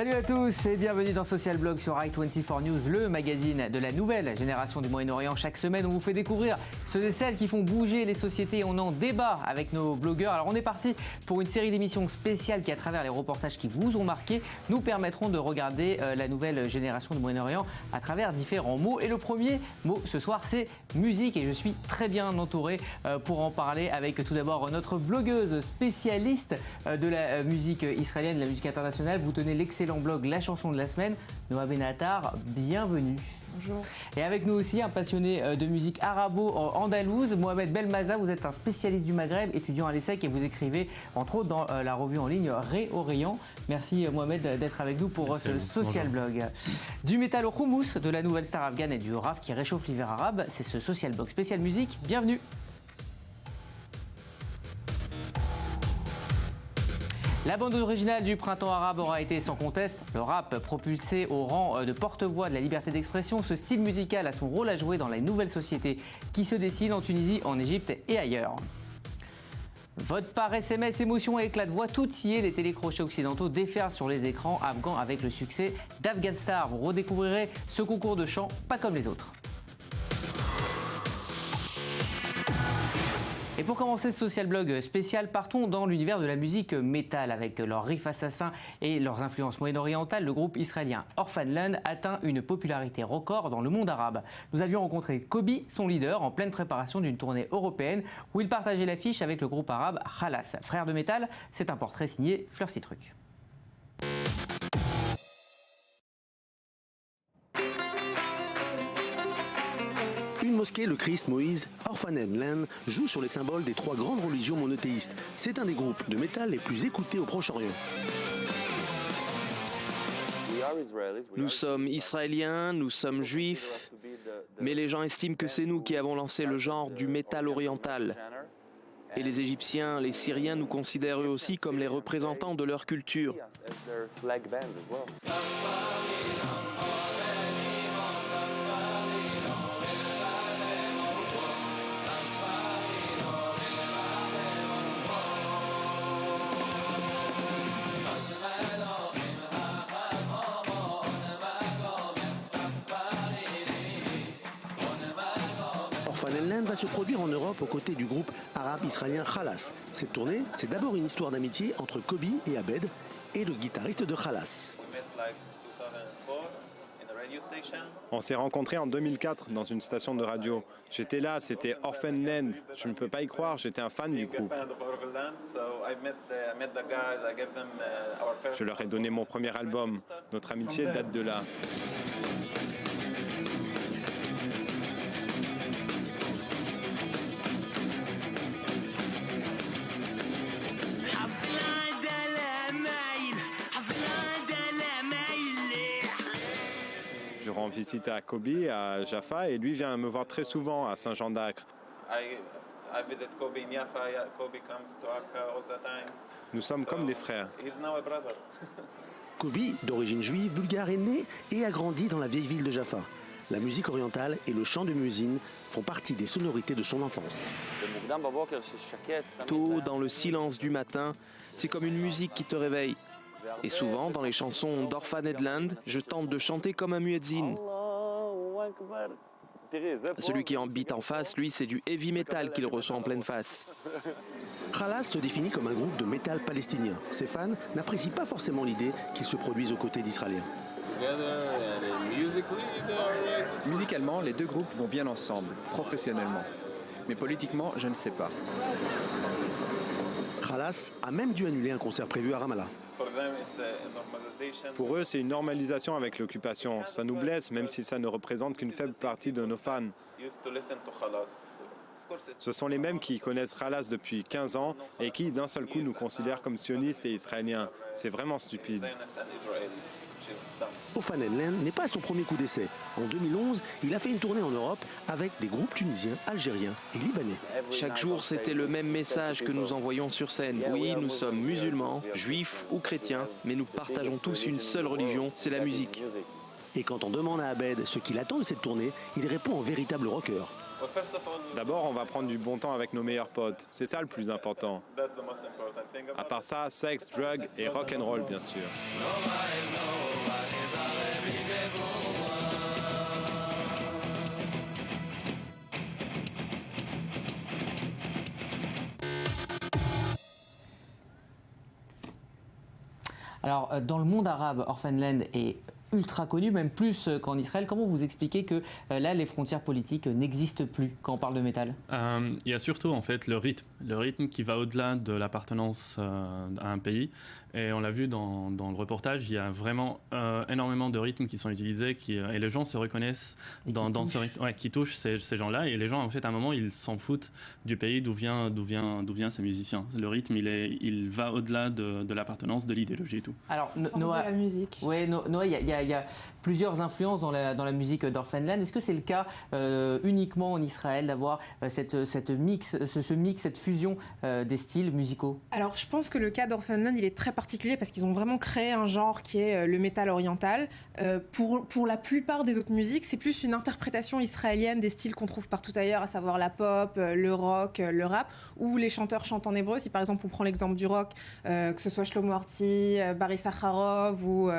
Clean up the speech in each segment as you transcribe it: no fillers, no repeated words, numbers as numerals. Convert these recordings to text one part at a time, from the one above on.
Salut à tous et bienvenue dans Social Blog sur i24 News, le magazine de la nouvelle génération du Moyen-Orient. Chaque semaine, on vous fait découvrir ceux et celles qui font bouger les sociétés. On en débat avec nos blogueurs. Alors, on est parti pour une série d'émissions spéciales qui, à travers les reportages qui vous ont marqué, nous permettront de regarder la nouvelle génération du Moyen-Orient à travers différents mots. Et le premier mot ce soir, c'est musique. Et je suis très bien entouré pour en parler avec tout d'abord notre blogueuse spécialiste de la musique israélienne, de la musique internationale. Vous tenez l'excellent blog La Chanson de la Semaine, Noah Benatar, bienvenue. Bonjour. Et avec nous aussi un passionné de musique arabo-andalouse, Mohamed Belmaza, vous êtes un spécialiste du Maghreb, étudiant à l'ESSEC et vous écrivez entre autres dans la revue en ligne Ré-Orient. Merci Mohamed d'être avec nous pour ce social blog. Du métal au houmous, de la nouvelle star afghane et du rap qui réchauffe l'hiver arabe, c'est ce social blog spécial musique. Bienvenue. La bande originale du printemps arabe aura été sans conteste le rap, propulsé au rang de porte-voix de la liberté d'expression. Ce style musical a son rôle à jouer dans les nouvelles sociétés qui se dessinent en Tunisie, en Égypte et ailleurs. Vote par SMS, émotion et éclat de voix, tout y est. Les télécrochets occidentaux déferlent sur les écrans afghans avec le succès d'Afghan Star. Vous redécouvrirez ce concours de chant pas comme les autres. Et pour commencer ce social blog spécial, partons dans l'univers de la musique métal. Avec leurs riffs assassins et leurs influences moyen-orientales, le groupe israélien Orphan Land atteint une popularité record dans le monde arabe. Nous avions rencontré Kobe, son leader, en pleine préparation d'une tournée européenne où il partageait l'affiche avec le groupe arabe Khalas. Frère de métal, c'est un portrait signé Fleur Citruc. Une mosquée, le Christ, Moïse, Orphan Land joue sur les symboles des trois grandes religions monothéistes. C'est un des groupes de métal les plus écoutés au Proche-Orient. Nous sommes israéliens, nous sommes juifs, mais les gens estiment que c'est nous qui avons lancé le genre du métal oriental. Et les Égyptiens, les Syriens nous considèrent eux aussi comme les représentants de leur culture. Orphan Land va se produire en Europe aux côtés du groupe arabe-israélien Khalas. Cette tournée, c'est d'abord une histoire d'amitié entre Kobe et Abed et le guitariste de Khalas. On s'est rencontrés en 2004 dans une station de radio. J'étais là, c'était Orphan Land. Je ne peux pas y croire, j'étais un fan du groupe. Je leur ai donné mon premier album. Notre amitié date de là. Je rends visite à Kobe, à Jaffa, et lui vient me voir très souvent à Saint-Jean-d'Acre. Nous sommes comme des frères. Kobe, d'origine juive, bulgare, est né et a grandi dans la vieille ville de Jaffa. La musique orientale et le chant de muezzin font partie des sonorités de son enfance. Tôt, dans le silence du matin, c'est comme une musique qui te réveille. Et souvent, dans les chansons d'Orphan Land, je tente de chanter comme un muezzin. Celui qui en beat en face, lui, c'est du heavy metal qu'il reçoit en pleine face. Khalas se définit comme un groupe de métal palestinien. Ses fans n'apprécient pas forcément l'idée qu'ils se produisent aux côtés d'Israéliens. Musicalement, les deux groupes vont bien ensemble, professionnellement. Mais politiquement, je ne sais pas. Khalas a même dû annuler un concert prévu à Ramallah. Pour eux, c'est une normalisation avec l'occupation. Ça nous blesse, même si ça ne représente qu'une faible partie de nos fans. Ce sont les mêmes qui connaissent Khalas depuis 15 ans et qui, d'un seul coup, nous considèrent comme sionistes et israéliens. C'est vraiment stupide. Orphan Land n'est pas son premier coup d'essai. En 2011, il a fait une tournée en Europe avec des groupes tunisiens, algériens et libanais. Chaque jour, c'était le même message que nous envoyons sur scène. Oui, nous sommes musulmans, juifs ou chrétiens, mais nous partageons tous une seule religion, c'est la musique. Et quand on demande à Abed ce qu'il attend de cette tournée, il répond en véritable rocker. D'abord, on va prendre du bon temps avec nos meilleurs potes. C'est ça le plus important. À part ça, sexe, drug et rock'n'roll, bien sûr. Alors, dans le monde arabe, Orphan Land est ultra connu, même plus qu'en Israël. Comment vous expliquez que là, les frontières politiques n'existent plus quand on parle de métal? Il y a surtout en fait le rythme qui va au-delà de l'appartenance à un pays. Et on l'a vu dans le reportage, il y a vraiment énormément de rythmes qui sont utilisés et les gens se reconnaissent dans ce rythme, qui touchent ces gens-là. Et les gens, en fait, à un moment, ils s'en foutent du pays d'où vient ces musiciens. Le rythme, il va au-delà de l'appartenance, de l'idéologie et tout. Alors, Noah, de la musique. Ouais, Noah, il y a plusieurs influences dans la musique d'Orphan Land. Est-ce que c'est le cas uniquement en Israël d'avoir ce mix, cette fusion des styles musicaux? Alors, je pense que le cas d'Orphan Land, il est très particulier parce qu'ils ont vraiment créé un genre qui est le métal oriental. Pour la plupart des autres musiques, c'est plus une interprétation israélienne des styles qu'on trouve partout ailleurs, à savoir la pop, le rock, le rap, où les chanteurs chantent en hébreu. Si par exemple on prend l'exemple du rock, que ce soit Shlomo Artzi, Barry Sakharov ou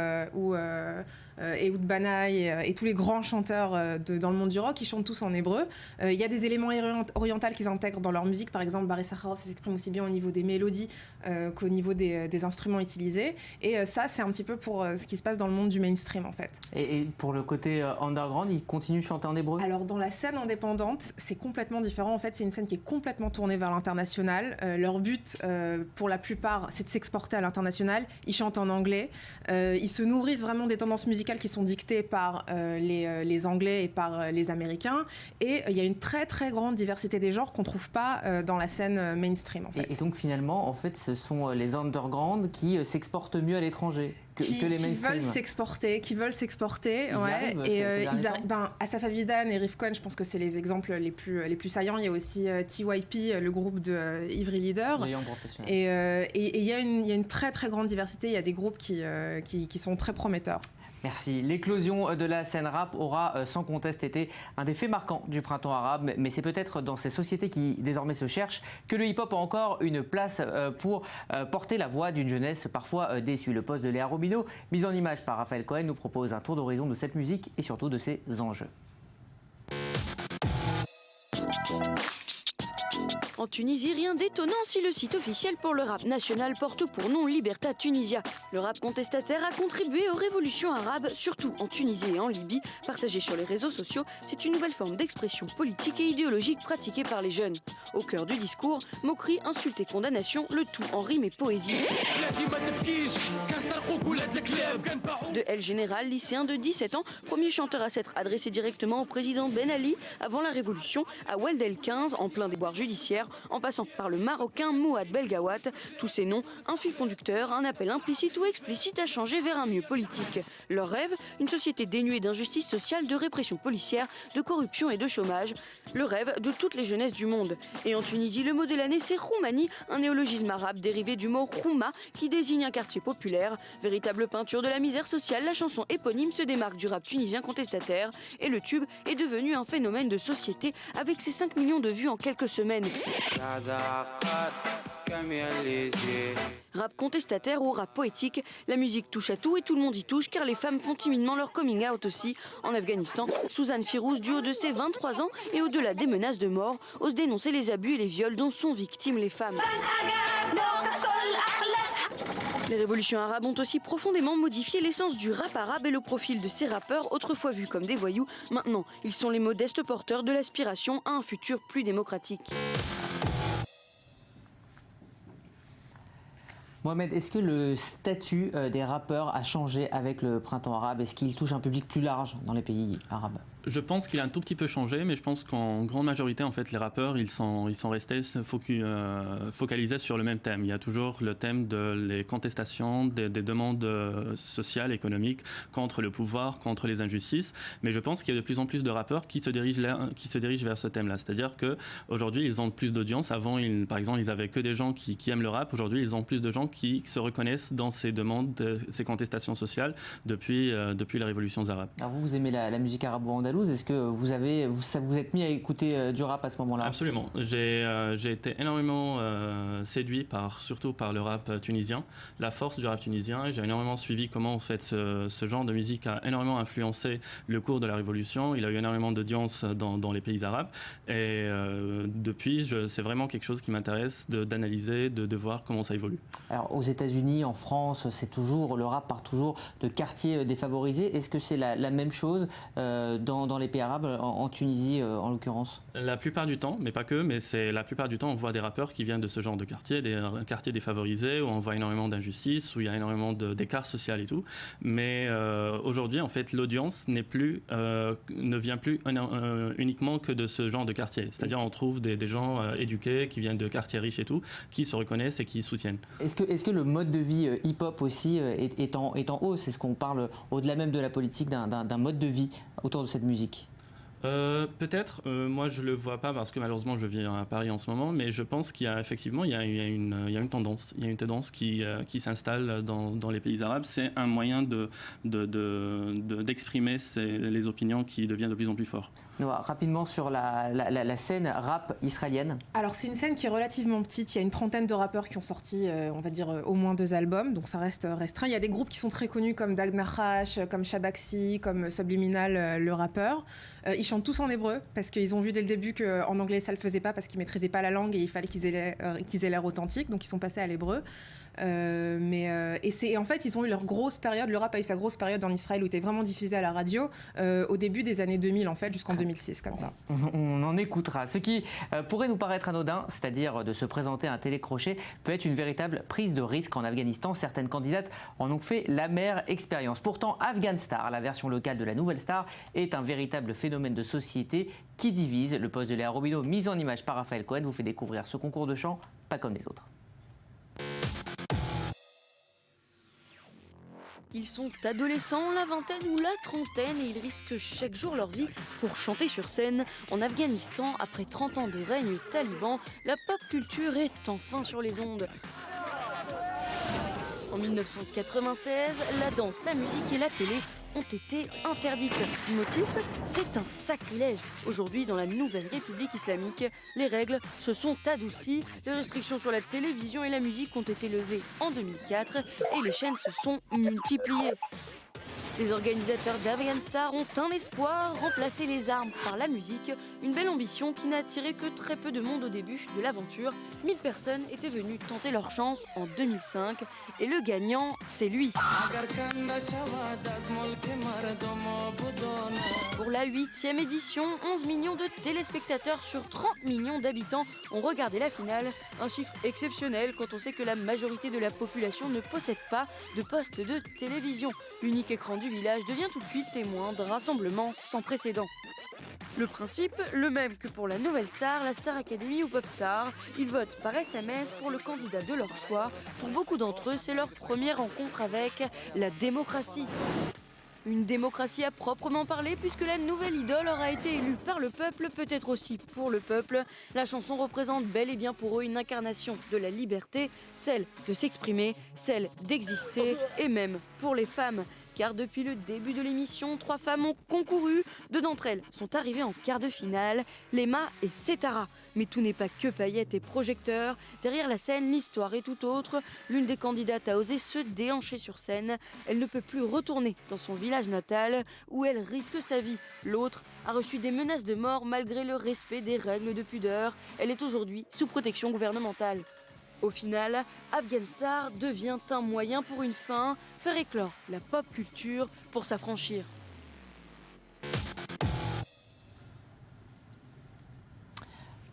Ehud Banai et tous les grands chanteurs dans le monde du rock, ils chantent tous en hébreu. Il y a des éléments orientaux qu'ils intègrent dans leur musique. Par exemple, Barry Sakharov s'exprime aussi bien au niveau des mélodies qu'au niveau des instruments utilisés. Et ça, c'est un petit peu pour ce qui se passe dans le monde du mainstream, en fait. Et pour le côté underground, ils continuent de chanter en hébreu? Alors, dans la scène indépendante, c'est complètement différent. En fait, c'est une scène qui est complètement tournée vers l'international. Leur but, pour la plupart, c'est de s'exporter à l'international. Ils chantent en anglais. Ils se nourrissent vraiment des tendances musicales qui sont dictées par les Anglais et par les Américains. Et il y a une très, très grande diversité des genres qu'on ne trouve pas dans la scène mainstream, en fait. Et donc, finalement, en fait, ce sont les underground qui s'exportent mieux à l'étranger que les mainstream. Qui veulent s'exporter. Asaf Avidan et Riff Cohen, je pense que c'est les exemples les plus saillants. Il y a aussi TYP, le groupe de Ivry Leader. Et il y a une très, très grande diversité. Il y a des groupes qui sont très prometteurs. Merci. L'éclosion de la scène rap aura sans conteste été un des faits marquants du printemps arabe, mais c'est peut-être dans ces sociétés qui désormais se cherchent que le hip-hop a encore une place pour porter la voix d'une jeunesse parfois déçue. Le poste de Léa Robineau, mise en image par Raphaël Cohen, nous propose un tour d'horizon de cette musique et surtout de ses enjeux. En Tunisie, rien d'étonnant si le site officiel pour le rap national porte pour nom Libertà Tunisia. Le rap contestataire a contribué aux révolutions arabes, surtout en Tunisie et en Libye. Partagé sur les réseaux sociaux, c'est une nouvelle forme d'expression politique et idéologique pratiquée par les jeunes. Au cœur du discours, moquerie, insulte et condamnation, le tout en rime et poésie. De El Général, lycéen de 17 ans, premier chanteur à s'être adressé directement au président Ben Ali avant la révolution, à Weldel 15, en plein déboire judiciaire, en passant par le Marocain Mouad Belgawat. Tous ces noms, un fil conducteur, un appel implicite ou explicite à changer vers un mieux politique. Leur rêve, une société dénuée d'injustice sociale, de répression policière, de corruption et de chômage. Le rêve de toutes les jeunesses du monde. Et en Tunisie, le mot de l'année, c'est Roumanie, un néologisme arabe dérivé du mot Rouma, qui désigne un quartier populaire. Véritable peinture de la misère sociale, la chanson éponyme se démarque du rap tunisien contestataire. Et le tube est devenu un phénomène de société avec ses 5 millions de vues en quelques semaines. Rap contestataire ou rap poétique, la musique touche à tout et tout le monde y touche car les femmes font timidement leur coming out aussi. En Afghanistan, Suzanne Firouz, du haut de ses 23 ans et au-delà des menaces de mort, ose dénoncer les abus et les viols dont sont victimes les femmes. Les révolutions arabes ont aussi profondément modifié l'essence du rap arabe et le profil de ces rappeurs, autrefois vus comme des voyous. Maintenant, ils sont les modestes porteurs de l'aspiration à un futur plus démocratique. Mohamed, est-ce que le statut des rappeurs a changé avec le printemps arabe? Est-ce qu'il touche un public plus large dans les pays arabes? Je pense qu'il a un tout petit peu changé, mais je pense qu'en grande majorité, en fait, les rappeurs, ils sont restés focalisés sur le même thème. Il y a toujours le thème des contestations, des demandes sociales, économiques, contre le pouvoir, contre les injustices. Mais je pense qu'il y a de plus en plus de rappeurs qui se dirigent vers ce thème-là. C'est-à-dire qu'aujourd'hui, ils ont plus d'audience. Avant, par exemple, ils avaient que des gens qui aiment le rap. Aujourd'hui, ils ont plus de gens qui se reconnaissent dans ces demandes, ces contestations sociales depuis les révolutions arabes. Alors vous aimez la musique arabo-andalouse? Andalouse. Est-ce que vous êtes mis à écouter du rap à ce moment-là? Absolument. J'ai été énormément séduit surtout par le rap tunisien, la force du rap tunisien. J'ai énormément suivi comment en fait ce genre de musique a énormément influencé le cours de la Révolution. Il a eu énormément d'audience dans les pays arabes. Et depuis, c'est vraiment quelque chose qui m'intéresse d'analyser, de voir comment ça évolue. Alors aux États-Unis, en France, le rap part toujours de quartiers défavorisés. Est-ce que c'est la même chose dans les pays arabes, en Tunisie en l'occurrence? La plupart du temps, mais pas que, mais la plupart du temps, on voit des rappeurs qui viennent de ce genre de quartier, des quartiers défavorisés, où on voit énormément d'injustices, où il y a énormément d'écart social et tout. Mais aujourd'hui, en fait, l'audience ne vient plus uniquement que de ce genre de quartier. C'est-à-dire, on trouve des gens éduqués qui viennent de quartiers riches et tout, qui se reconnaissent et qui soutiennent. Est-ce que le mode de vie hip-hop aussi est en hausse? Est-ce qu'on parle au-delà même de la politique d'un mode de vie autour de cette musique? Peut-être, moi je le vois pas parce que malheureusement je vis à Paris en ce moment, mais je pense qu'il y a effectivement une tendance, qui s'installe dans les pays arabes. C'est un moyen d'exprimer les opinions qui deviennent de plus en plus fortes. Noah, rapidement sur la scène rap israélienne. Alors c'est une scène qui est relativement petite, il y a une trentaine de rappeurs qui ont sorti, on va dire, au moins 2 albums, donc ça reste restreint. Il y a des groupes qui sont très connus comme Dag Nachash, comme Shabaxi, comme Subliminal, le rappeur. Ils chantent tous en hébreu parce qu'ils ont vu dès le début qu'en anglais ça le faisait pas parce qu'ils maîtrisaient pas la langue et il fallait qu'ils aient l'air authentiques, donc ils sont passés à l'hébreu. En fait ils ont eu leur grosse période, le rap a eu sa grosse période en Israël où il était vraiment diffusé à la radio au début des années 2000 en fait, jusqu'en 2006 comme ça. On en écoutera. Ce qui pourrait nous paraître anodin, c'est-à-dire de se présenter à un télécrochet, peut être une véritable prise de risque en Afghanistan. Certaines candidates en ont fait l'amère expérience. Pourtant, Afghan Star, la version locale de la Nouvelle Star, est un véritable phénomène de société qui divise. Le poste de Léa Robino, mise en image par Raphaël Cohen, vous fait découvrir ce concours de chant pas comme les autres. Ils sont adolescents, la vingtaine ou la trentaine et ils risquent chaque jour leur vie pour chanter sur scène. En Afghanistan, après 30 ans de règne taliban, la pop culture est enfin sur les ondes. En 1996, la danse, la musique et la télé ont été interdites. Motif, c'est un sacrilège. Aujourd'hui, dans la nouvelle République islamique, les règles se sont adoucies. Les restrictions sur la télévision et la musique ont été levées en 2004 et les chaînes se sont multipliées. Les organisateurs d'Afghan Star ont un espoir, remplacer les armes par la musique. Une belle ambition qui n'a attiré que très peu de monde au début de l'aventure. 1000 personnes étaient venues tenter leur chance en 2005 et le gagnant, c'est lui. Pour la 8e édition, 11 millions de téléspectateurs sur 30 millions d'habitants ont regardé la finale. Un chiffre exceptionnel quand on sait que la majorité de la population ne possède pas de poste de télévision. L'unique écran du village devient tout de suite témoin d'un rassemblement sans précédent. Le principe, le même que pour la Nouvelle Star, la Star Academy ou Popstar. Ils votent par SMS pour le candidat de leur choix. Pour beaucoup d'entre eux, c'est leur première rencontre avec la démocratie. Une démocratie à proprement parler puisque la nouvelle idole aura été élue par le peuple, peut-être aussi pour le peuple. La chanson représente bel et bien pour eux une incarnation de la liberté, celle de s'exprimer, celle d'exister et même pour les femmes. Car depuis le début de l'émission, 3 femmes ont concouru. 2 d'entre elles sont arrivées en quart de finale, Lema et Setara. Mais tout n'est pas que paillettes et projecteurs. Derrière la scène, l'histoire est tout autre. L'une des candidates a osé se déhancher sur scène. Elle ne peut plus retourner dans son village natal où elle risque sa vie. L'autre a reçu des menaces de mort malgré le respect des règles de pudeur. Elle est aujourd'hui sous protection gouvernementale. Au final, Afghan Star devient un moyen pour une fin, faire éclore la pop culture pour s'affranchir.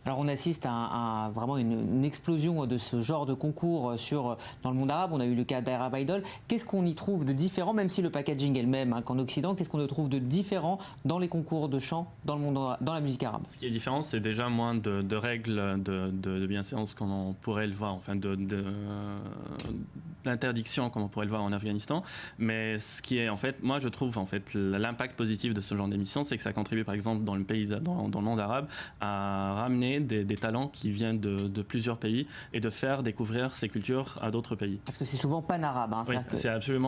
Alors on assiste à vraiment une explosion de ce genre de concours dans le monde arabe. On a eu le cas d'Arab Idol. Qu'est-ce qu'on y trouve de différent, même si le packaging est le même qu'en Occident, qu'est-ce qu'on y trouve de différent dans les concours de chant dans la musique arabe? Ce qui est différent, c'est déjà moins de règles de bienséance comme on pourrait le voir, enfin d'interdiction comme on pourrait le voir en Afghanistan. Mais ce qui est en fait, moi je trouve en fait l'impact positif de ce genre d'émission, c'est que ça contribue par exemple dans le monde arabe à ramener sélectionner des talents qui viennent de plusieurs pays et de faire découvrir ces cultures à d'autres pays. Parce que c'est souvent pan-arabe. Hein, oui,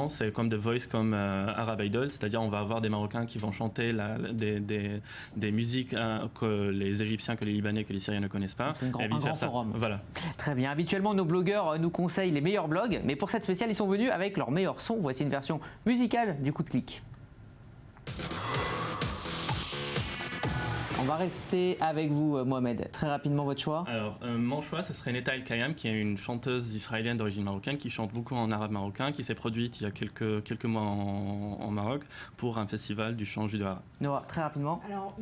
c'est comme The Voice, comme Arab Idol, c'est-à-dire on va avoir des Marocains qui vont chanter des musiques que les Égyptiens, que les Libanais, que les Syriens ne connaissent pas. C'est un grand forum. Voilà. Très bien. Habituellement, nos blogueurs nous conseillent les meilleurs blogs, mais pour cette spéciale, ils sont venus avec leurs meilleurs sons. Voici une version musicale du coup de clic. On va rester avec vous, Mohamed. Très rapidement, votre choix? Alors, mon choix, ce serait Neta El Kayam, qui est une chanteuse israélienne d'origine marocaine, qui chante beaucoup en arabe marocain, qui s'est produite il y a quelques mois en Maroc pour un festival du chant judo arabe. Noah, très rapidement. Alors,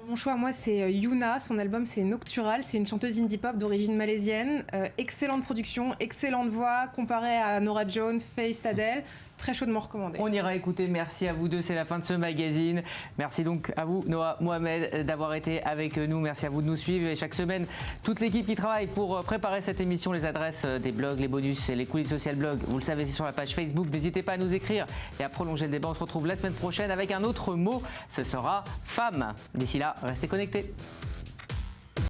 mon choix, moi, c'est Yuna. Son album, c'est Noctural. C'est une chanteuse indie pop d'origine malaisienne. Excellente production, excellente voix, comparée à Norah Jones, Faith, Adele. Très chaudement recommandé. On ira écouter. Merci à vous deux. C'est la fin de ce magazine. Merci donc à vous, Noah, Mohamed, d'avoir été avec nous. Merci à vous de nous suivre. Et chaque semaine, toute l'équipe qui travaille pour préparer cette émission, les adresses des blogs, les bonus et les coulisses social blog, vous le savez, c'est sur la page Facebook. N'hésitez pas à nous écrire et à prolonger le débat. On se retrouve la semaine prochaine avec un autre mot. Ce sera femme. D'ici là, restez connectés.